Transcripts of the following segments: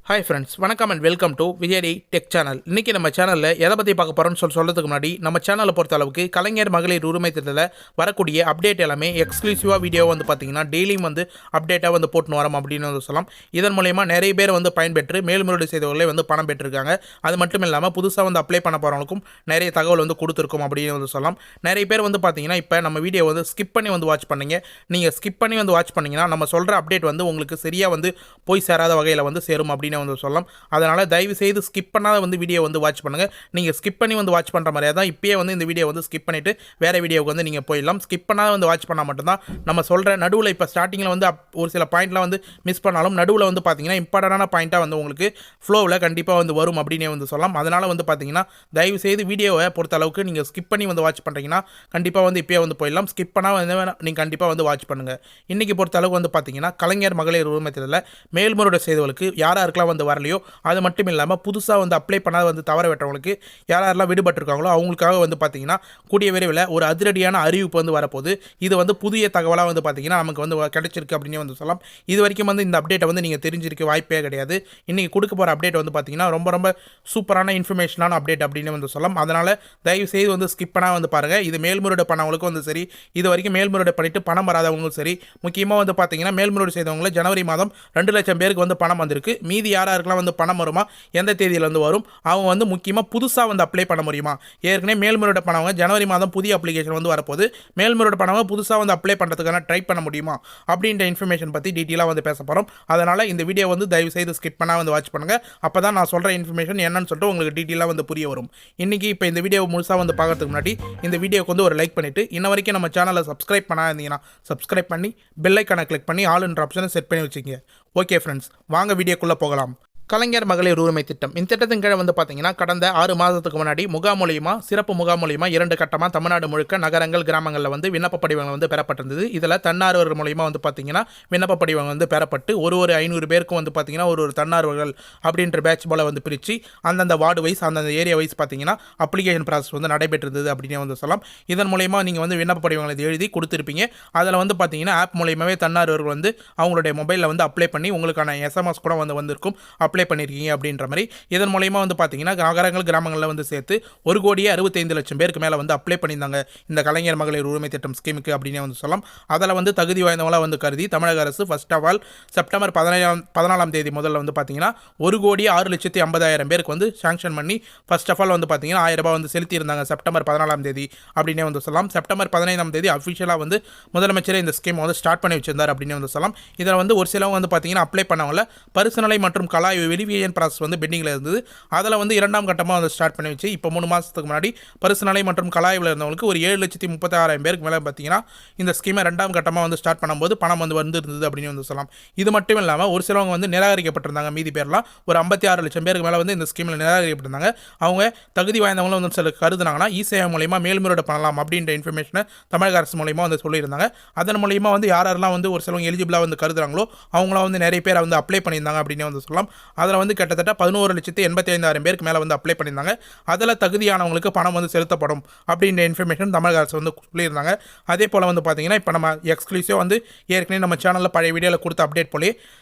Hi friends, வணக்கம் and welcome to Vijay tech channel. இன்றைக்கி நம்ம சேனலில் எதை பற்றி பார்க்க போகிறோம்னு சொல்கிறதுக்கு முன்னாடி நம்ம சேனலை பொறுத்த அளவுக்கு கலைஞர் மகளிர் உரிமை திட்டத்தில் வரக்கூடிய அப்டேட் எல்லாமே எக்ஸ்க்ளூசிவாக வீடியோ வந்து பார்த்தீங்கன்னா டெய்லியும் வந்து அப்டேட்டாக வந்து போட்டுன்னு வரோம் அப்படின்னு வந்து சொல்லலாம். இதன் மூலயமா நிறைய பேர் வந்து பயன்பெற்று மேல்முறையீடு செய்தவர்களே வந்து பணம் பெற்றிருக்காங்க. அது மட்டும் இல்லாமல் புதுசாக வந்து அப்ளை பண்ண போகிறவங்களுக்கும் நிறைய தகவல் வந்து கொடுத்துருக்கோம் அப்படின்னு வந்து சொல்லலாம். நிறைய பேர் வந்து பார்த்தீங்கன்னா இப்போ நம்ம வீடியோ வந்து ஸ்கிப் பண்ணி வந்து வாட்ச் பண்ணீங்க. நீங்கள் ஸ்கிப் பண்ணி வந்து வாட்ச் பண்ணிங்கன்னா நம்ம சொல்கிற அப்டேட் வந்து உங்களுக்கு சரியாக வந்து போய் சேராத வகையில் வந்து சேரும் அப்படின்னு வந்து சொல்லலாம். அதனால் தயவு செய்து ஸ்கிப் பண்ணாத வந்து வீடியோ வந்து வாட்ச் பண்ணுங்கள். நீங்கள் ஸ்கிப் பண்ணி வந்து வாட்ச் பண்ணுற மாதிரியே தான் இப்போயே வந்து இந்த வீடியோ வந்து ஸ்கிப் பண்ணிவிட்டு வேறு வீடியோவுக்கு வந்து நீங்கள் போயிடலாம். ஸ்கிப் பண்ணாத வந்து வாட்ச் பண்ணால் மட்டும்தான் நம்ம சொல்கிற நடுவில் இப்போ ஸ்டார்டிங்கில் வந்து ஒரு சில பாயிண்ட்லாம் வந்து மிஸ் பண்ணாலும் நடுவில் வந்து பார்த்தீங்கன்னா இம்பார்ட்டண்டான பாயிண்ட்டாக வந்து உங்களுக்கு ஃப்ளோவில் கண்டிப்பாக வந்து வரும் அப்படின்னே வந்து சொல்லலாம். அதனால் வந்து பார்த்தீங்கன்னா தயவு செய்து வீடியோவை பொறுத்த அளவுக்கு நீங்கள் ஸ்கிப் பண்ணி வந்து வாட்ச் பண்ணுறீங்கன்னா கண்டிப்பாக வந்து இப்போயே வந்து போயிடலாம். ஸ்கிப் பண்ணால் வந்து நீங்கள் கண்டிப்பாக வந்து வாட்ச் பண்ணுங்கள். இன்றைக்கி பொறுத்த அளவுக்கு வந்து பார்த்தீங்கன்னா கலைஞர் மகளிர் உரிமை திட்டத்தில் மேல்முறையீடு செய்தவர்களுக்கு யாராருக்கெல்லாம் வந்து வரலையோ அது மட்டும் இல்லாமல் புதுசாக வந்து அப்ளை பண்ணாத வந்து தவற விட்டவங்களுக்கு யாரெல்லாம் விடுபட்டிருக்காங்களோ அவங்களுக்காக வந்து பார்த்தீங்கன்னா கூடிய விரைவில் ஒரு அதிரடியான அறிவிப்பு வந்து வரப்போகுது. இது வந்து புதிய தகவலாக வந்து பார்த்தீங்கன்னா நமக்கு வந்து கிடைச்சிருக்கு அப்படின்னு வந்து சொல்லலாம். இது வரைக்கும் வந்து இந்த அப்டேட்டை வந்து நீங்கள் தெரிஞ்சிருக்க வாய்ப்பே கிடையாது. இன்றைக்கி கொடுக்க போகிற அப்டேட் வந்து பார்த்தீங்கன்னா ரொம்ப சூப்பரான இன்ஃபர்மேஷனான அப்டேட் அப்படின்னு வந்து சொல்லலாம். அதனால் தயவு செய்து வந்து ஸ்கிப் பண்ணால் வந்து பாருங்கள். இது மேல்முறையீடு பண்ணவங்களுக்கும் வந்து சரி, இது வரைக்கும் மேல்முறையீடு பண்ணிவிட்டு பணம் வராதவங்களும் சரி, முக்கியமாக வந்து பார்த்தீங்கன்னா மேல்முறையீடு செய்தவங்களை ஜனவரி மாதம் 2 லட்சம் பேருக்கு வந்து பணம் வந்திருக்கு. மீதி யாராருக்கெல்லாம் வந்து பணம் வருமா, எந்த தேதியில் வந்து வரும், அவங்க வந்து முக்கியமாக புதுசாக வந்து அப்ளை பண்ண முடியுமா, ஏற்கனவே மேல்முறையீடு பண்ணவங்க ஜனவரி மாதம் புதிய அப்ளிகேஷன் வந்து வரப்போது, மேல்முறையீடு பண்ணவங்க புதுசாக வந்து அப்ளை பண்ணுறதுக்கான ட்ரை பண்ண முடியுமா அப்படின்ற இன்ஃபர்மேஷன் பற்றி டீட்டெயிலாக வந்து பேச போகிறோம். அதனால் இந்த வீடியோ வந்து தயவு செய்து ஸ்கிப் பண்ணால் வந்து வாட்ச் பண்ணுங்கள். அப்போ தான் நான் சொல்கிற இன்ஃபர்மேஷன் என்னன்னு சொல்லிட்டு உங்களுக்கு டீட்டெயிலாக வந்து புரிய வரும். இன்றைக்கி இப்போ இந்த வீடியோ முழுசாக வந்து பார்க்கறதுக்கு முன்னாடி இந்த வீடியோக்கு வந்து ஒரு லைக் பண்ணிவிட்டு இன்ன வரைக்கும் நம்ம சேனலை சப்ஸ்கிரைப் பண்ணாதீங்கன்னா சப்ஸ்கிரைப் பண்ணி பெல் ஐக்கானை கிளிக் பண்ணி ஆல்ன்ற ஆப்ஷனை செட் பண்ணி வச்சுக்கோங்க. ஓகே ஃப்ரெண்ட்ஸ், வாங்க வீடியோக்குள்ளே போகலாம். கலைஞர் மகளிர் உரிமை திட்டம். இந்த திட்டத்தின் கீழே வந்து பார்த்தீங்கன்னா கடந்த 6 மாதத்துக்கு முன்னாடி முகாம் மூலியமாக சிறப்பு முகாம் மூலியமாக 2 கட்டமாக தமிழ்நாடு முழுக்க நகரங்கள் கிராமங்களில் வந்து விண்ணப்ப படிவங்கள் வந்து பெறப்பட்டிருந்தது. இதில் தன்னார்வர்கள் மூலியமாக வந்து பார்த்தீங்கன்னா விண்ணப்ப படிவங்கள் வந்து பெறப்பட்டு ஒரு 500 பேருக்கும் வந்து பார்த்தீங்கன்னா ஒரு தன்னார்வர்கள் அப்படின்ற பேட்ச் போல் வந்து பிரித்து அந்தந்த வார்டு வைஸ் அந்தந்த ஏரியா வைஸ் பார்த்தீங்கன்னா அப்ளிகேஷன் ப்ராசஸ் வந்து நடைபெற்றிருந்தது அப்படின்னு வந்து சொல்லலாம். இதன் மூலயமா நீங்கள் வந்து விண்ணப்ப படிவங்களை எழுதி கொடுத்துருப்பீங்க. அதில் வந்து பார்த்தீங்கன்னா ஆப் மூலியமாகவே தன்னார்வர்கள் வந்து அவங்களுடைய மொபைலில் வந்து அப்ளை பண்ணி உங்களுக்கான எஸ்எம்எஸ் கூட வந்து வந்திருக்கும் அப்ளை பண்ணிருக்கீங்க அப்படின்ற மாதிரி. இதன் மூலமா வந்து பார்த்தீங்கன்னா நகரங்கள் கிராமங்களில் வந்து சேர்த்து 1,65,00,000 பேருக்கு மேலே வந்து அப்ளை பண்ணியிருந்தாங்க இந்த கலைஞர் மகளிர் உரிமை திட்டம் ஸ்கீமுக்கு அப்படின்னு வந்து சொல்லலாம். அதில் வந்து தகுதி வாய்ந்தவங்களாக வந்து கருதி தமிழக அரசு ஃபர்ஸ்ட் ஆஃப் ஆல் செப்டம்பர் 14ஆம் தேதி முதல்ல வந்து பார்த்தீங்கன்னா 1,06,50,000 பேருக்கு வந்து சாங்ஷன் பண்ணி ஃபர்ஸ்ட் ஆஃப் ஆல் வந்து பார்த்தீங்கன்னா 1000 ரூபாய் வந்து செலுத்தியிருந்தாங்க செப்டம்பர் 14ஆம் தேதி அப்படின்னே வந்து சொல்லலாம். செப்டம்பர் 15ஆம் தேதி அஃபிஷியலாக வந்து முதலமைச்சரே இந்த ஸ்கீம் வந்து ஸ்டார்ட் பண்ணி வச்சிருந்தார் அப்படின்னு வந்து சொல்லலாம். இதில் வந்து ஒரு சிலவங்க வந்து பார்த்தீங்கன்னா அப்ளை பண்ணவங்கள பரிசு மற்றும் கலாய் வெரிஃபிகேஷன் ப்ராசஸ் வந்து பெண்டிங்கில் இருந்தது. அதில் வந்து 2ஆம் கட்டமாக வந்து ஸ்டார்ட் பண்ணி வச்சு இப்போ 3 மாதத்துக்கு முன்னாடி பரிசு மற்றும் கலாய்வில் இருந்தவங்களுக்கு ஒரு 7,36,000 பேருக்கு மேலே பார்த்தீங்கன்னா இந்த ஸ்கீமை 2ஆம் கட்டமாக வந்து ஸ்டார்ட் பண்ணும்போது பணம் வந்து இருந்தது அப்படின்னு வந்து சொல்லலாம். இது மட்டும் இல்லாமல் ஒரு சிலவங்க வந்து நிராகரிக்கப்பட்டிருந்தாங்க. மீதி பேர்லாம் ஒரு 56 லட்சம் பேருக்கு மேலே வந்து இந்த ஸ்கீமில் நிராகரிக்கப்பட்டிருந்தாங்க. அவங்க தகுதி வாய்ந்தவங்களும் வந்து சில கருதுனாங்கன்னா இசேவை மூலயமா மேல்முறையீடு பண்ணலாம் அப்படின்ற இன்ஃபர்மேஷனை தமிழக அரசு மூலயமா வந்து சொல்லியிருந்தாங்க. அதன் மூலயமா வந்து யாரெல்லாம் வந்து ஒரு சிலவங்க எலிஜிபிளாக வந்து கருதுறாங்களோ அவங்களாம் வந்து நிறைய பேர் வந்து அப்ளை பண்ணியிருந்தாங்க அப்படின்னு வந்து சொல்லலாம். அதில் வந்து கிட்டத்தட்ட 11,85,000 பேருக்கு மேலே வந்து அப்ளை பண்ணியிருந்தாங்க. அதில் தகுதியானவங்களுக்கு பணம் வந்து செலுத்தப்படும் அப்படின்ற இன்ஃபர்மேஷன் தமிழக அரசு வந்து சொல்லியிருந்தாங்க. அதே போல் வந்து பார்த்தீங்கன்னா இப்போ நம்ம எக்ஸ்க்ளூசிவாக வந்து ஏற்கனவே நம்ம சேனலில் பழைய வீடியோவில் கொடுத்த அப்டேட் போலே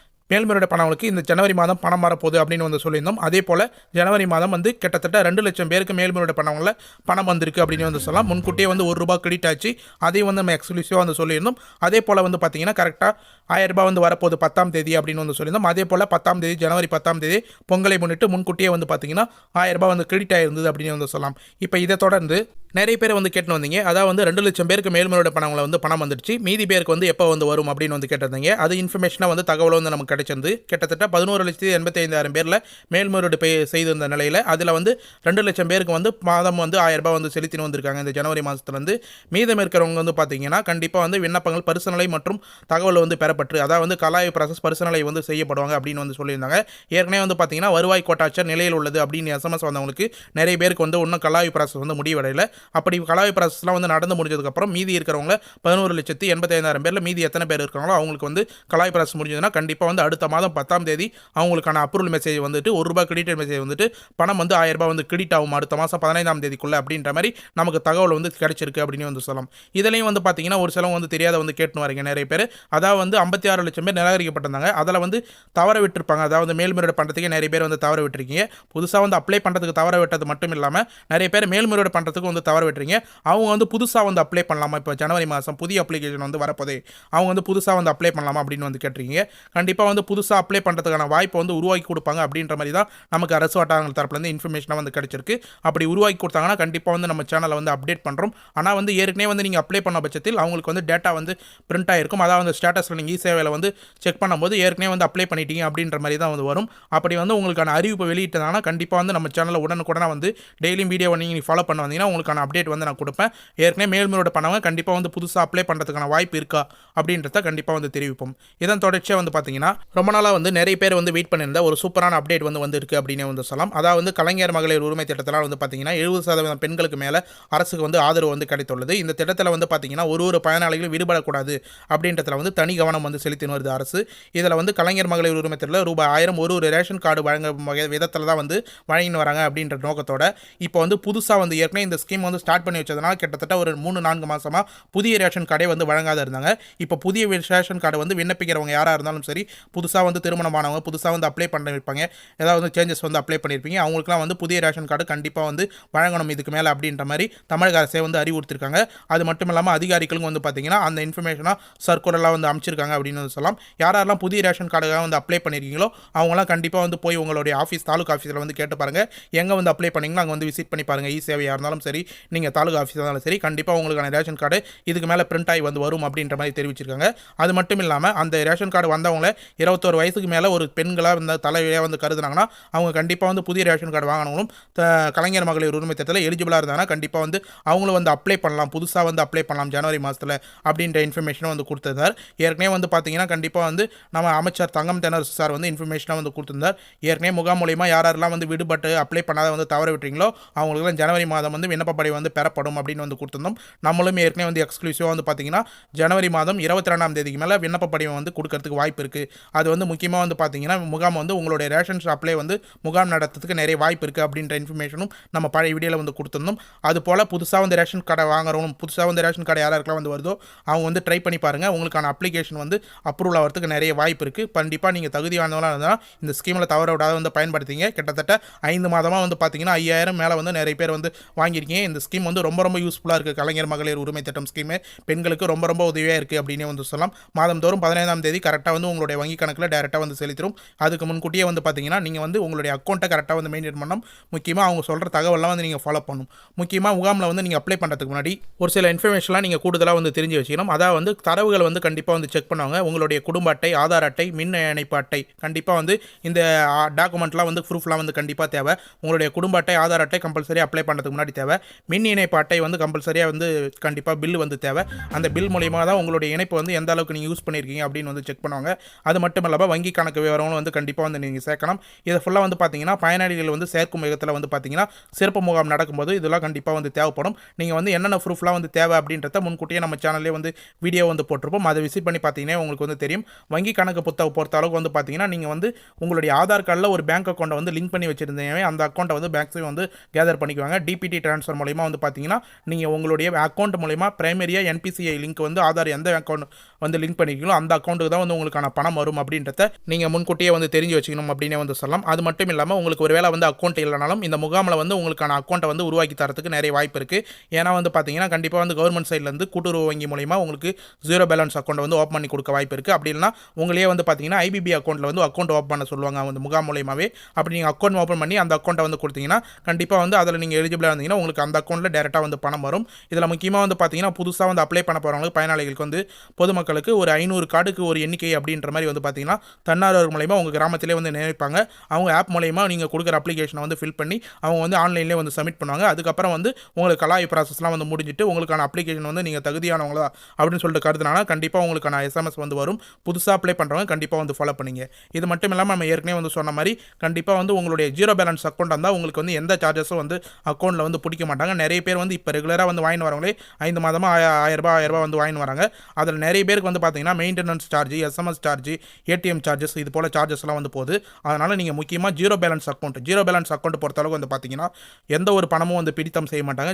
மேல்முறையீடு பண்ணவங்களுக்கு இந்த ஜனவரி மாதம் பணம் வரப்போகுது அப்படின்னு வந்து சொல்லியிருந்தோம். அதே போல் ஜனவரி மாதம் வந்து கிட்டத்தட்ட 2 லட்சம் பேருக்கு மேல்முறையீடு பண்ணவங்கள பணம் வந்திருக்கு அப்படின்னு வந்து சொல்லலாம். முன்கூட்டியே வந்து ₹1 கிரெடிட் ஆச்சு. அதையும் வந்து நம்ம எக்ஸ்க்ளூசிவாக வந்து சொல்லியிருந்தோம். அதே போல் வந்து பார்த்தீங்கன்னா கரெக்டாக 1000 ரூபாய் வந்து வரப்போகுது 10ஆம் தேதி அப்படின்னு வந்து சொல்லியிருந்தோம். அதே போல் 10ஆம் தேதி ஜனவரி 10ஆம் தேதி பொங்கலை முன்னிட்டு முன்கூட்டியே வந்து பார்த்தீங்கன்னா 1000 ரூபாய் வந்து கிரெடிட் ஆயிருந்தது அப்படின்னு வந்து சொல்லலாம். இப்போ இதை தொடர்ந்து நிறைய பேர் வந்து கேட்டு வந்தீங்க. அதாவது வந்து 2 லட்சம் பேருக்கு மேல்முறையீடு பண்ணவங்களை வந்து பணம் வந்துடுச்சு, மீதி பேருக்கு வந்து எப்போ வந்து வரும் அப்படின்னு வந்து கேட்டிருந்தீங்க. அது இன்ஃபர்மேஷனாக வந்து தகவல் வந்து நமக்கு கிடைச்சிருந்து கிட்டத்தட்ட 11,85,000 பேரில் மேல்முறையீடு செய்திருந்த நிலையில் அதில் வந்து 2 லட்சம் பேருக்கு வந்து மாதம் வந்து 1000 ரூபாய் வந்து செலுத்தின்னு வந்திருக்காங்க இந்த ஜனவரி மாதத்துலேருந்து. மீதம் இருக்கிறவங்க வந்து பார்த்தீங்கன்னா கண்டிப்பாக வந்து விண்ணப்பங்கள் பரிசீலனை மற்றும் தகவல் வந்து பெறப்பட்டு அதாவது வந்து கலாய்வு ப்ராசஸ் பரிசீலனை வந்து செய்யப்படுவாங்க அப்படின்னு வந்து சொல்லியிருந்தாங்க. ஏற்கனவே வந்து பார்த்தீங்கன்னா வருவாய் கோட்டாட்சியர் நிலையில் உள்ளது அப்படின்னு எஸ்எம்எஸ் வந்தவங்களுக்கு நிறைய பேருக்கு வந்து இன்னும் கலாய்வு ப்ராசஸ் வந்து முடிவடையில். அப்படி கலாய் ப்ராசஸ்லாம் வந்து நடந்து முடிஞ்சதுக்கப்புறம் மீதி இருக்கிறவங்க 11,85,000 பேரில் மீதி எத்தனை பேர் இருக்காங்களோ அவங்களுக்கு வந்து கலாய் ப்ராசஸ் முடிஞ்சதுன்னா கண்டிப்பாக வந்து அடுத்த மாதம் 10ஆம் தேதி அவங்களுக்கான அப்ரூவல் மெசேஜ் வந்துட்டு ₹1 கிரெடிட் மெசேஜ் வந்துட்டு பணம் வந்து ₹1000 வந்து கிரெடிட் ஆகும் அடுத்த மாதம் 15ஆம் தேதிக்குள்ள அப்படின்ற மாதிரி நமக்கு தகவல் வந்து கிடைச்சிருக்கு அப்படின்னு வந்து சொல்லலாம். இதுலையும் வந்து பார்த்தீங்கன்னா ஒரு சிலவங்க வந்து தெரியாத வந்து கேட்டுன்னு வரீங்க நிறைய பேர். அதாவது வந்து 56 லட்சம் பேர் நிராகரிக்கப்பட்டிருந்தாங்க. அதில் வந்து தவற விட்டுருப்பாங்க. அதாவது மேல்முறையீடு பண்ணுறதுக்கு நிறைய பேர் வந்து தவற விட்டுருக்கீங்க. புதுசாக வந்து அப்ளை பண்ணுறதுக்கு தவற விட்டது மட்டும் இல்லாமல் நிறைய பேர் மேல்முறையீடு பண்ணுறதுக்கு வந்து தவற விட்டுறீங்க. அவங்க வந்து புதுசாக வந்து அப்ளை பண்ணலாமா, இப்போ ஜனவரி மாதம் புதிய அப்ளிகேஷன் வந்து வரப்போதே அவங்க வந்து புதுசாக வந்து அப்ளை பண்ணலாமா அப்படின்னு வந்து கேட்டிருக்கீங்க. கண்டிப்பாக வந்து புதுசாக அப்ளை பண்ணுறதுக்கான வாய்ப்பை வந்து உருவாக்கி கொடுப்பாங்க அப்படின்ற மாதிரி தான் நமக்கு அரசு வட்டாரங்கள் தரப்புலேருந்து இன்ஃபர்மேஷனாக வந்து கிடைச்சிருக்கு. அப்படி உருவாக்கி கொடுத்தாங்கன்னா கண்டிப்பாக வந்து நம்ம சேனலை வந்து அப்டேட் பண்ணுறோம். ஆனால் வந்து ஏற்கனவே வந்து நீங்கள் அப்ளை பண்ண பட்சத்தில் அவங்களுக்கு வந்து டேட்டா வந்து பிரிண்ட் ஆகிருக்கும். அதாவது வந்து ஸ்டேட்டஸில் நீங்கள் இ-சேவையில் வந்து செக் பண்ணும்போது ஏற்கனவே வந்து அப்ளை பண்ணிட்டீங்க அப்படின்ற மாதிரி தான் வந்து வரும். அப்படி வந்து உங்களுக்கான அறிவிப்பு வெளியிட்டதாங்கன்னா கண்டிப்பாக வந்து நம்ம சேனலில் உடனுக்குடனே வந்து டெய்லியும் வீடியோ நீங்கள் ஃபாலோ பண்ண வந்தீங்கன்னா உங்களுக்கான அப்டேட் வந்து நான் கொடுப்பேன். ஏற்கனவே மேல்முறையீடு பண்ணவங்க கண்டிப்பாக வந்து புதுசாக அப்ளை பண்ணுறதுக்கான வாய்ப்பு இருக்கா அப்படின்றத கண்டிப்பாக வந்து தெரிவிப்போம். இதன் தொடர்ச்சியாக வந்து பார்த்தீங்கன்னா ரொம்ப நாளாக வந்து நிறைய பேர் வந்து வெயிட் பண்ணியிருந்த ஒரு சூப்பரான அப்டேட் வந்து இருக்கு அப்படின்னு வந்து சொல்லலாம். அதாவது வந்து கலைஞர் மகளிர் உரிமை திட்டத்தில் வந்து பார்த்தீங்கன்னா 70% பெண்களுக்கு மேலே அரசுக்கு வந்து ஆதரவு வந்து கிடைத்துள்ளது. இந்த திட்டத்தில் வந்து பார்த்தீங்கன்னா ஒரு பயனாளிகளும் விடுபடக்கூடாது அப்படின்றதுல வந்து தனி கவனம் வந்து செலுத்தி வருது அரசு. இதில் வந்து கலைஞர் மகளிர் உரிமை திட்டத்தில் ₹1000 ஒரு ரேஷன் கார்டு வழங்க விதத்தில் தான் வந்து வழங்கின்னு வராங்க அப்படின்ற நோக்கத்தோட இப்போ வந்து புதுசாக வந்து ஏற்கனவே இந்த ஸ்கீம் வந்து ஸ்டார்ட் பண்ணி வச்சதுனால கிட்டத்தட்ட ஒரு 3-4 மாதமாக புதிய ரேஷன் கார்டே வந்து வழங்காத இருந்தாங்க. இப்போ புதிய ரேஷன் கார்டு வந்து விண்ணப்பிக்கிறவங்க யாராக இருந்தாலும் சரி, புதுசாக வந்து திருமணமானவங்க, புதுசாக வந்து அப்ளை பண்ணியிருப்பாங்க, ஏதாவது சேஞ்சஸ் வந்து அப்ளை பண்ணியிருப்பீங்க, அவங்களுக்குலாம் வந்து புதிய ரேஷன் கார்டு கண்டிப்பாக வந்து வழங்கணும் இதுக்கு மேலே அப்படின்ற மாதிரி தமிழக அரசே வந்து அறிவுறுத்திருக்காங்க. அது மட்டும் இல்லாமல் அதிகாரிகளும் வந்து பார்த்தீங்கன்னா அந்த இன்ஃபர்மேஷனாக சர்க்குலர்லாம் வந்து அமைச்சிருக்காங்க அப்படின்னு வந்து சொல்லலாம். யாரெல்லாம் புதிய ரேஷன் கார்டுக்காக வந்து அப்ளை பண்ணியிருக்கீங்களோ அவங்களாம் கண்டிப்பாக வந்து போய் உங்களுடைய ஆஃபீஸ் தாலுகா ஆஃபீஸில் வந்து கேட்டு பாருங்கள். எங்கே வந்து அப்ளை பண்ணிங்களோ அங்கே வந்து விசிட் பண்ணி பாருங்கள். இ-சேவையாக இருந்தாலும் சரி, நீங்கள் தாலுகா ஆஃபீஸாக இருந்தாலும் சரி, கண்டிப்பாக உங்களுக்கான ரேஷன் கார்டு இதுக்கு மேலே பிரிண்ட் ஆகி வந்து வரும் அப்படின்ற மாதிரி தெரிவிச்சிருக்காங்க. அது மட்டும் இல்லாமல் அந்த ரேஷன் கார்டு வந்தவங்கள 21 வயசுக்கு மேலே ஒரு பெண்களாக இந்த தலைவியாக வந்து கருதுனாங்கன்னா அவங்க கண்டிப்பாக வந்து புதிய ரேஷன் கார்டு வாங்கணும். கலைஞர் மகளிர் உரிமை திட்டத்தில் எலிஜிபிளாக இருந்தாங்கன்னா கண்டிப்பாக வந்து அவங்களும் வந்து அப்ளை பண்ணலாம், புதுசாக வந்து அப்ளை பண்ணலாம் ஜனவரி மாதத்தில் அப்படின்ற இன்ஃபர்மேஷனும் வந்து கொடுத்துருந்தார். ஏற்கனவே வந்து பார்த்தீங்கன்னா கண்டிப்பாக வந்து நம்ம அமைச்சர் தங்கம் தென்னரசு சார் வந்து இன்ஃபர்மேஷனாக வந்து கொடுத்துருந்தார். ஏற்கனவே முகாம் மூலிமா யாரெல்லாம் வந்து விடுபட்டு அப்ளை பண்ணாத வந்து தவற விட்டுறீங்களோ அவங்களுக்குலாம் ஜனவரி மாதம் வந்து விண்ணப்ப படிவம் வந்து பெறப்படும் அப்படின்னு வந்து கொடுத்துருந்தோம். நம்மளும் ஏற்கனவே வந்து எக்ஸ்க்ளூசிவாக வந்து பார்த்தீங்கன்னா ஜனவரி மாதம் 22ஆம் தேதிக்கு மேலே விண்ணப்ப படிவம் வந்து கொடுக்கறதுக்கு வாய்ப்பு இருக்குது. அது வந்து முக்கியமாக வந்து பார்த்தீங்கன்னா முகாம் வந்து உங்களுடைய ரேஷன் ஷாப்லேயே வந்து முகாம் நடத்துறதுக்கு நிறைய வாய்ப்பு இருக்குது அப்படின்ற இன்ஃபர்மேஷனும் நம்ம பழைய வீடியோவில் வந்து கொடுத்துருந்தோம். அது போல் புதுசாக வந்து ரேஷன் கார்டை வாங்குறவங்க, புதுசாக வந்து ரேஷன் கார்டு யாருக்கெல்லாம் வந்து வருதோ அவங்க வந்து ட்ரை பண்ணி பாருங்கள். உங்களுக்கான அப்ளிகேஷன் வந்து அப்ரூவல் ஆகிறதுக்கு நிறைய வாய்ப்பு இருக்குது. கண்டிப்பாக நீங்கள் தகுதியானவங்களாக இருந்தால் இந்த ஸ்கீமில் தவற விடாத வந்து பயன்படுத்திங்க. கிட்டத்தட்ட 5 மாதமாக வந்து பார்த்தீங்கன்னா 5000 மேலே வந்து நிறைய பேர் வந்து வாங்கியிருக்கீங்க. இந்த ஸ்கீம் வந்து ரொம்ப யூஸ்ஃபுல்லாக இருக்குது. கலைஞர் மகளிர் உரிமை திட்டம் ஸ்கீமு பெண்களுக்கு ரொம்ப உதவியாக இருக்குது அப்படின்னு வந்து சொல்லலாம். மாதந்தோறும் 15ஆம் தேதி கரெக்டாக வந்து உங்களுடைய வங்கி கணக்கில் டேரெக்டாக வந்து செலுத்திடும். அதுக்கு முன்கூட்டியே வந்து பார்த்தீங்கன்னா நீங்கள் வந்து உங்களுடைய அக்கௌண்ட்டை கரெக்டாக வந்து மெயின்டைன் பண்ணணும். முக்கியமாக அவங்க சொல்கிற தகவலாம் வந்து நீங்கள் ஃபாலோ பண்ணணும். முக்கியமாக முகாமில் வந்து நீங்கள் அப்ளை பண்ணுறதுக்கு முன்னாடி ஒரு சில இன்ஃபர்மேஷன்லாம் நீங்கள் கூடுதலாக வந்து தெரிஞ்சு வச்சுக்கணும். அதாவது வந்து தரவுகள் வந்து கண்டிப்பாக வந்து செக் பண்ணுவாங்க. உங்களுடைய குடும்ப அட்டை, ஆதார் அட்டை, மின் இணைப்பு அட்டை, கண்டிப்பாக வந்து இந்த டாக்குமெண்ட்லாம் வந்து ப்ரூஃப்லாம் வந்து கண்டிப்பாக தேவை. உங்களுடைய குடும்ப அட்டை, ஆதார் அட்டை கம்பல்சரி அப்ளை பண்ணுறதுக்கு முன்னாடி தேவை. மின் இணைப்பு அட்டை வந்து கம்பல்சரியாக வந்து கண்டிப்பாக பில் வந்து தேவை. அந்த பில் மூலியமாக தான் உங்களுடைய இணைப்பு வந்து எந்த அளவுக்கு நீங்கள் யூஸ் பண்ணியிருக்கீங்க அப்படின்னு வந்து செக் பண்ணுவாங்க. அது மட்டும் இல்லாமல் வங்கி கணக்கு விவரங்களும் வந்து கண்டிப்பாக வந்து நீங்கள் சேர்க்கணும். இதை ஃபுல்லாக வந்து பார்த்தீங்கன்னா பயனாளிகள் வந்து சேர்க்கும் விதத்தில் வந்து பார்த்தீங்கன்னா சிறப்பு முகாம் நடக்கும்போது இதெல்லாம் கண்டிப்பாக வந்து தேவைப்படும். நீங்கள் வந்து என்னென்ன ப்ரூஃப்லாம் வந்து தேவை அப்படின்றத முன்கூட்டியே நம்ம சேனல்லே வந்து வீடியோ வந்து போட்டிருப்போம். அதை விசிட் பண்ணி பார்த்தீங்கன்னா உங்களுக்கு வந்து தெரியும். வங்கி கணக்கு புத்தகம் பொறுத்த அளவுக்கு வந்து பார்த்தீங்கன்னா நீங்கள் வந்து உங்களுடைய ஆதார் கார்டில் ஒரு பேங்க் அக்கௌண்ட்டை வந்து லிங்க் பண்ணி வச்சிருந்தீங்க. அந்த அக்கௌண்ட்டை வந்து பேங்க்ஸையும் வந்து கேதர் பண்ணிக்குவாங்க. டிபிடி ட்ரான்ஸ்ஃபர் மூலமா வந்து பார்த்தீங்கன்னா நீங்கள் உங்களுடைய அக்கௌண்ட் மூலமா பிரைமரியாக என்பிசிஐ லிங்க் வந்து ஆதார் எந்த அக்கௌண்ட் வந்து லிங்க் பண்ணிக்கிறீங்களோ அந்த அக்கௌண்ட்டுக்கு தான் வந்து உங்களுக்கான பணம் வரும் அப்படின்றத நீங்கள் முன்கூட்டியே வந்து தெரிஞ்சு வச்சுக்கணும் அப்படின்னே வந்து சொல்லலாம். அது மட்டும் இல்லாமல் உங்களுக்கு ஒரு வேளை வந்து அக்கௌண்ட் இல்லைனாலும் இந்த முகாமில் வந்து உங்களுக்கான அக்கௌண்ட்டை வந்து உருவாக்கி தரத்துக்கு நிறைய வாய்ப்பு இருக்குது. ஏன்னா வந்து பார்த்தீங்கன்னா கண்டிப்பாக வந்து கவர்மெண்ட் சைட்லேருந்து கூட்டுறவு வங்கி மூலமா உங்களுக்கு 0 பேலன்ஸ் அக்கௌண்ட் வந்து ஓப்பன் பண்ணி கொடுக்க வாய்ப்பு இருக்குது. அப்படி இல்லைனா உங்களே வந்து பார்த்தீங்கன்னா ஐபிபி அக்கௌண்ட்டில் வந்து அக்கௌண்ட் ஓப்பன் பண்ண சொல்லுவாங்க அந்த முகாம் மூலியமாகவே. அப்படி நீங்கள் அக்கௌண்ட் ஓப்பன் பண்ணி அந்த அக்கௌண்ட்டை வந்து கொடுத்தீங்கன்னா கண்டிப்பாக வந்து அதில் நீங்கள் எலிஜிபிளாக இருந்தீங்கன்னா உங்களுக்கு அந்த அக்கௌண்ட்டில் டேரெக்டாக வந்து பணம் வரும். இதில் முக்கியமாக வந்து பார்த்தீங்கன்னா புதுசாக வந்து அப்ளை பண்ண போகிறவங்களுக்கு பயனாளிகளுக்கு வந்து பொதுமக்களுக்கு ஒரு 500 கார்டுக்கு ஒரு எண்ணிக்கை அப்படின்ற மாதிரி வந்து பார்த்தீங்கன்னா தன்னார்வலர் மூலமா உங்கள் கிராமத்திலே வந்து நினைப்பாங்க. அவங்க ஆப் மூலமா நீங்கள் கொடுக்குற அப்ளிகேஷனை வந்து ஃபில் பண்ணி அவங்க வந்து ஆன்லைன்லேயே வந்து சப்மிட் பண்ணுவாங்க. அதுக்கப்புறம் வந்து உங்களுக்கு கலாய் ப்ராசஸ்லாம் வந்து முடிஞ்சிட்டு உங்களுக்கான அப்ளிகேஷன் வந்து நீங்கள் தகுதியானவங்களா அப்படின்னு சொல்லிட்டு கருதுனால கண்டிப்பாக உங்களுக்கான எஸ்எம்எஸ் வந்து வரும். புதுசாக அப்ளை பண்ணுறவங்க கண்டிப்பாக வந்து ஃபாலோ பண்ணிங்க. இது மட்டும் இல்லாமல் நம்ம ஏற்கனவே வந்து சொன்ன மாதிரி கண்டிப்பாக வந்து உங்களுடைய 0 பேலன்ஸ் அக்கௌண்ட் இருந்தால் உங்களுக்கு வந்து எந்த சார்ஜஸும் வந்து அக்கௌண்ட்டில் வந்து பிடிக்க மாட்டாங்க. மாட்டாங்க. நிறைய பேர் வந்து இப்போ ரெகுலராக வந்து வாங்கிட்டு வரவங்களே 5 மாதமாக ₹1000 வந்து வாங்கிட்டு வராங்க. அதில் நிறைய பேருக்கு வந்து பார்த்தீங்கன்னா maintenance charge, SMS charge, ATM charges இது போல் சார்ஜஸ்லாம் வந்து போகுது. அதனால் நீங்கள் முக்கியமாக ஜீரோ பேலன்ஸ் அக்கௌண்ட் பொறுத்தளவுக்கு வந்து பார்த்தீங்கன்னா எந்த ஒரு பணமும் வந்து பிடித்தம் செய்ய மாட்டாங்க.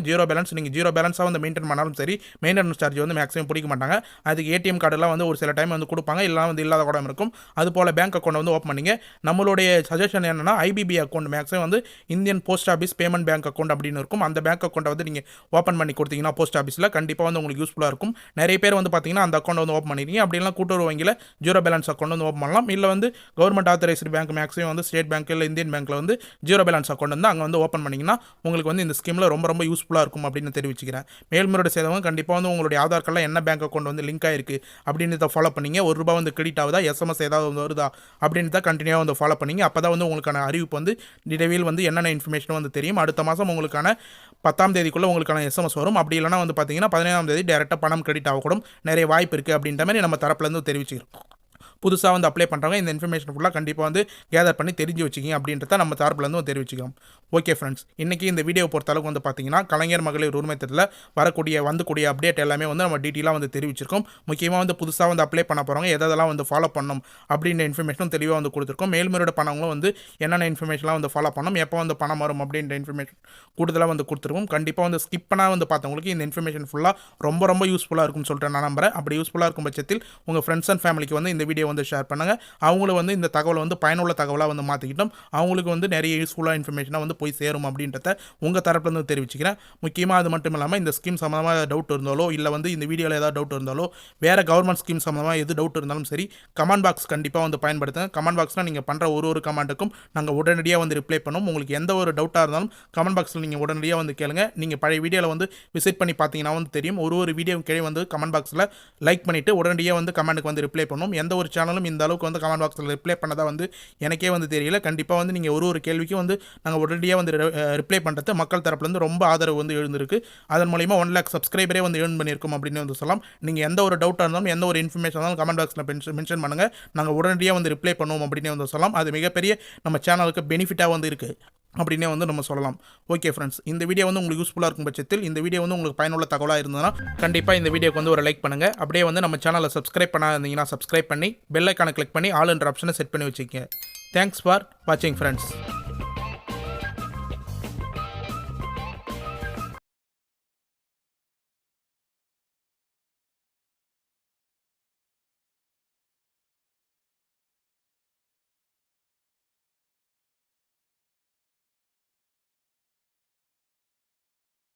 நீங்கள் ஜீரோ பேலன்ஸாக வந்து மெயின்டைன் பண்ணாலும் சரி, மெயின்டெனன்ஸ் சார்ஜ் வந்து மேக்ஸிமம் பிடிக்க மாட்டாங்க. அதுக்கு ஏடிஎம் கார்டெல்லாம் வந்து ஒரு சில டைம் வந்து கொடுப்பாங்க, இல்லைனா வந்து இல்லாத கூட இருக்கும். அது போல் பேங்க் அக்கௌண்ட் வந்து ஓப்பன் பண்ணிங்க. நம்மளுடைய சஜஷன் என்னன்னா ஐபிபி அக்கௌண்ட் மேக்ஸிமம் வந்து Indian post office payment bank account அப்படின்னு இருக்கும். அந்த பேங்க் அக்கௌண்ட்டை வந்து நீங்கள் ஓப்பன் பண்ணி கொடுத்தீங்கன்னா போஸ்ட் ஆஃபீஸில் கண்டிப்பாக வந்து உங்களுக்கு யூஸ்ஃபுல்லாக இருக்கும். நிறைய பேர் வந்து பார்த்தீங்கன்னா அந்த அக்கௌண்ட் வந்து ஓப்பன் பண்ணிருக்கீங்க. அப்படிலாம் கூட்டுறவு வங்கியில் ஜீரோ பேலன்ஸ் அக்கௌண்ட் வந்து ஓப்பன் பண்ணலாம். இல்லை வந்து கவர்மெண்ட் ஆத்தரைஸ்டு பேங்க் மேக்ஸிமம் வந்து ஸ்டேட் பேங்க் இல்லை இந்தியன் பேங்க்கில் வந்து ஜீரோ பேலன்ஸ் அக்கௌண்ட் வந்து அங்கே வந்து ஓப்பன் பண்ணிங்கன்னா உங்களுக்கு வந்து இந்த ஸ்கீமில் ரொம்ப ரொம்ப யூஸ்ஃபுல்லாக இருக்கும் அப்படின்னு தெரிவிச்சுக்கிறேன். மேல்முறையீடு செய்தவங்க கண்டிப்பாக வந்து உங்களுடைய ஆதார் கார்டில் என்ன பேங்க் அக்கௌண்ட் வந்து லிங்க் ஆயிருக்கு அப்படின்றத ஃபாலோ பண்ணிங்க. ₹1 வந்து கிரெடிட் ஆகுதா, எஸ்எம்எஸ் ஏதாவது வந்து வருதா அப்படின்றத கண்டினியூவாக வந்து ஃபாலோ பண்ணிங்க. அப்போ தான் வந்து உங்களுக்கான அறிவிப்பு வந்து டிடவில் வந்து என்னென்ன இன்ஃபர்மேஷன் வந்து தெரியும். அடுத்த மாதம் உங்களுக்கான 10ஆம் தேதிக்குள்ளே உங்களுக்கான எஸ்எம்எஸ் வரும். அப்படி இல்லைனா வந்து பார்த்தீங்கன்னா 15ஆம் தேதி டேரெக்டாக பணம் கிரெடிட் ஆகக்கூடும் நிறைய வாய்ப்பு இருக்குது அப்படின்ற மாதிரி நம்ம தரப்புலேருந்து தெரிவிச்சுக்கிறோம். புதுசாக வந்து அப்ளை பண்ணுறவங்க இந்த இன்ஃபர்மேஷன் ஃபுல்லாக கண்டிப்பாக வந்து கேதர் பண்ணி தெரிஞ்சு வச்சுக்கிங்க அப்படின்றத நம்ம தரப்புலேருந்து தெரிவிச்சுக்கிறோம். ஓகே ஃப்ரெண்ட்ஸ், இன்றைக்கி இந்த வீடியோ பொறுத்தளவுக்கு வந்து பார்த்தீங்கன்னா கலைஞர் மகளிர் உரிமை திட்டத்தில் வரக்கூடிய அப்டேட் எல்லாமே வந்து நம்ம டீட்டெயிலாக வந்து தெரிவிச்சிருக்கோம். முக்கியமாக வந்து புதுசாக வந்து அப்ளை பண்ண போகிறவங்க எதெல்லாம் வந்து ஃபாலோ பண்ணணும் அப்படின்ற இன்ஃபர்மேஷனும் தெளிவாக வந்து கொடுத்துருக்கோம். மேல்முறையீடு பண்ணவங்களும் வந்து என்னென்ன இன்ஃபர்மேஷன்லாம் வந்து ஃபாலோ பண்ணணும், எப்போ வந்து பணம் வரும் அப்படின்ற இன்ஃபர்மேஷன் கூடுதலாக வந்து கொடுத்துருக்கோம். கண்டிப்பாக வந்து ஸ்கிப் பண்ணால் வந்து பார்த்தவங்களுக்கு இந்த இன்ஃபர்மேஷன் ஃபுல்லாக ரொம்ப ரொம்ப யூஸ்ஃபுல்லாக இருக்கும்னு சொல்லிட்டு நான் நம்புறேன். அப்படி யூஸ்ஃபுல்லாக இருக்கும் பட்சத்தில் உங்கள் ஃப்ரெண்ட்ஸ் அண்ட் ஃபேமிலிக்கு வந்து இந்த வீடியோ வந்து ஷேர் பண்ணுங்கள். அவங்களும் வந்து இந்த தகவலை வந்து பயனுள்ள தகவலாக வந்து மாற்றிக்கிட்டோம். அவங்களுக்கு வந்து நிறைய யூஸ்ஃபுல்லாக இன்ஃபர்மேஷனாக வந்து போய் சேரும் அப்படின்றத உங்கள் தரப்புலேருந்து தெரிவிச்சுக்கிறேன். முக்கியமாக அது மட்டும் இல்லாமல் இந்த ஸ்கீம் சம்மந்தமாக டவுட் இருந்தாலோ இல்லை வந்து இந்த வீடியோவில் ஏதாவது டவுட் இருந்தாலோ வேறு கவர்மெண்ட் ஸ்கீம் சம்மந்தமாக எது டவுட் இருந்தாலும் சரி கமெண்ட் பாக்ஸ் கண்டிப்பாக வந்து பயன்படுத்துங்க. கமெண்ட் பாக்ஸில் நீங்கள் பண்ணுற ஒரு கமெண்ட்டுக்கும் நாங்கள் உடனடியாக வந்து ரிப்ளை பண்ணுவோம். உங்களுக்கு எந்த ஒரு டவுட்டாக இருந்தாலும் கமெண்ட் பாக்ஸில் நீங்கள் உடனடியாக வந்து கேளுங்க. நீங்கள் பழைய வீடியோவில் வந்து விசிட் பண்ணி பார்த்தீங்கன்னா வந்து தெரியும். ஒரு வீடியோ கீழே வந்து கமெண்ட் பாக்ஸில் லைக் பண்ணிவிட்டு உடனடியாக வந்து கமெண்ட்டுக்கு வந்து ரிப்ளை பண்ணுவோம். எந்த ஒரு சேனலும் இந்த அளவுக்கு வந்து கமெண்ட் பாக்ஸில் ரிப்ளை பண்ணதா வந்து எனக்கே வந்து தெரியல. கண்டிப்பாக வந்து நீங்கள் ஒரு கேள்விக்கும் வந்து நாங்கள் உடனடியாக வந்து ரிப்ளை பண்ணுறது மக்கள் தரப்புலேருந்து ரொம்ப ஆதரவு வந்து எழுந்திருக்கு. அதன் மூலிமா 1 lakh சப்ஸ்கிரைபரே வந்து ஏர்ன் பண்ணியிருக்கோம் அப்படின்னு வந்து சொல்லலாம். நீங்கள் எந்த ஒரு டவுட்டாக இருந்தாலும் எந்த ஒரு இன்ஃபர்மேஷன் இருந்தாலும் கமெண்ட் பாக்ஸில் மென்ஷன் பண்ணுங்கள். நாங்கள் உடனடியாக வந்து ரிப்ளை பண்ணுவோம் அப்படின்னு வந்து சொல்லலாம். அது மிகப்பெரிய நம்ம சேனலுக்கு பெனிஃபிட்டாக வந்து இருக்குது அப்படின்னே வந்து நம்ம சொல்லலாம். ஓகே ஃப்ரெண்ட்ஸ், இந்த வீடியோ வந்து உங்களுக்கு யூஸ்ஃபுல்லாக இருக்கும் பட்சத்தில் இந்த வீடியோ வந்து உங்களுக்கு பயனுள்ள தகவலாக இருந்ததுன்னா கண்டிப்பாக இந்த வீடியோக்கு வந்து ஒரு லைக் பண்ணுங்கள். அப்படியே வந்து நம்ம சேனலை சப்ஸ்கிரைப் பண்ணாதீங்கன்னா சப்ஸ்கிரைப் பண்ணி பெல் ஐக்கானை கிளிக் பண்ணி ஆல் என்ற ஆப்ஷனை செட் பண்ணி வச்சுக்கோங்க. தேங்க்ஸ் ஃபார் வாட்சிங் ஃப்ரெண்ட்ஸ்.